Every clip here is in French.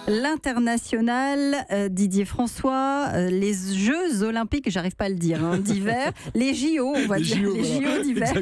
L'international, Didier François, les Jeux Olympiques, j'arrive pas à le dire, d'hiver, les JO, on va dire, les JO d'hiver,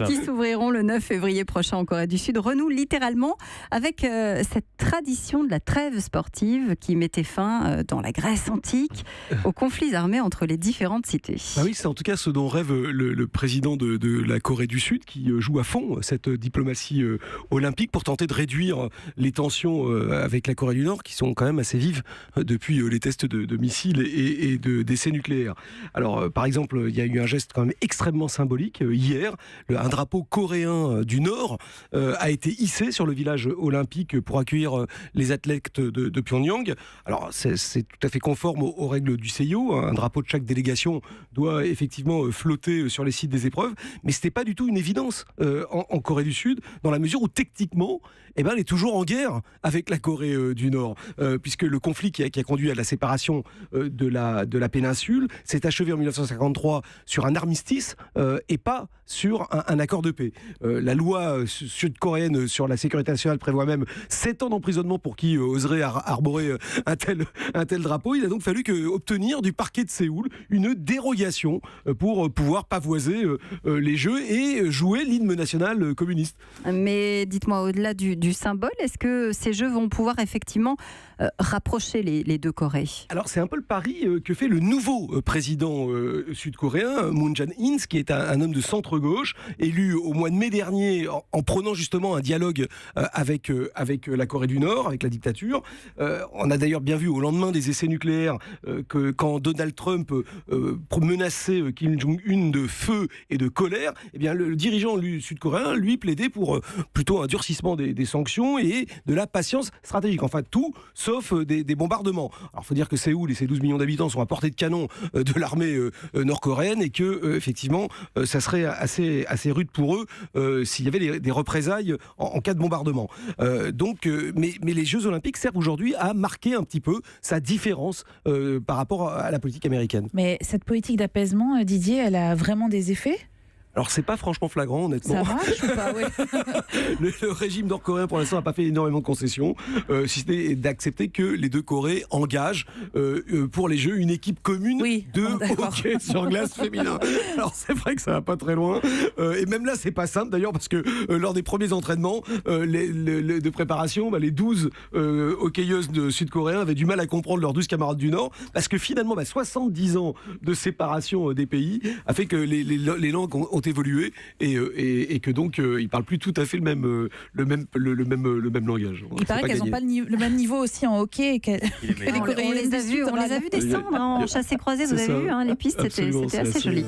qui s'ouvriront le 9 février prochain en Corée du Sud, renouent littéralement avec cette tradition de la trêve sportive qui mettait fin dans la Grèce antique aux conflits armés entre les différentes cités. Ah oui, c'est en tout cas ce dont rêve le président de la Corée du Sud, qui joue à fond cette diplomatie olympique pour tenter de réduire les tensions avec la Corée du Nord, qui sont quand même assez vives depuis les tests de missiles et d'essais nucléaires. Alors, par exemple, il y a eu un geste quand même extrêmement symbolique. Hier, un drapeau coréen du Nord a été hissé sur le village olympique pour accueillir les athlètes de Pyongyang. Alors, c'est tout à fait conforme aux règles du CIO. Un drapeau de chaque délégation doit effectivement flotter sur les sites des épreuves, mais ce n'était pas du tout une évidence en Corée du Sud, dans la mesure où techniquement, elle est toujours en guerre avec la Corée du Nord, puisque le conflit qui a conduit à la séparation de la péninsule s'est achevé en 1953 sur un armistice et pas sur un accord de paix. La loi sud-coréenne sur la sécurité nationale prévoit même 7 ans d'emprisonnement pour qui oserait arborer un tel drapeau. Il a donc fallu obtenir du parquet de Séoul une dérogation pour pouvoir pavoiser les Jeux et jouer l'hymne national communiste. Mais dites-moi, au-delà du symbole, est-ce que ces Jeux vont pouvoir effectivement rapprocher les deux Corées ? Alors c'est un peu le pari que fait le nouveau président sud-coréen, Moon Jae-in, qui est un homme de centre-gauche, élu au mois de mai dernier en prenant justement un dialogue avec la Corée du Nord, avec la dictature. On a d'ailleurs bien vu au lendemain des essais nucléaires que quand Donald Trump menaçait Kim Jong-un de feu et de colère, eh bien le dirigeant sud-coréen, lui, plaidait pour plutôt un durcissement des sanctions et de la patience stratégique. Enfin, tout sauf des bombardements. Alors, il faut dire que Séoul et ses 12 millions d'habitants sont à portée de canon de l'armée nord-coréenne et que, effectivement, ça serait assez rude pour eux s'il y avait des représailles en cas de bombardement. Mais les Jeux Olympiques servent aujourd'hui à marquer un petit peu sa différence par rapport à la politique américaine. Mais cette politique d'apaisement, Didier, elle a vraiment des effets ? Alors c'est pas franchement flagrant, honnêtement. Ça marche ou pas ? Ouais. Le régime nord-coréen pour l'instant n'a pas fait énormément de concessions, si ce n'est d'accepter que les deux Corées engagent pour les Jeux une équipe commune de hockey sur glace féminin. Alors c'est vrai que ça va pas très loin, et même là c'est pas simple d'ailleurs, parce que lors des premiers entraînements de préparation, les 12 hockeyeuses sud-coréens avaient du mal à comprendre leurs 12 camarades du Nord, parce que finalement 70 ans de séparation des pays a fait que les langues ont évolué et que donc ils parlent plus tout à fait le même langage. Il paraît qu'elles n'ont pas le même niveau aussi en hockey que les Coréennes. On les a vus descendre en chassé-croisé, vous avez vu, les pistes, c'était assez joli.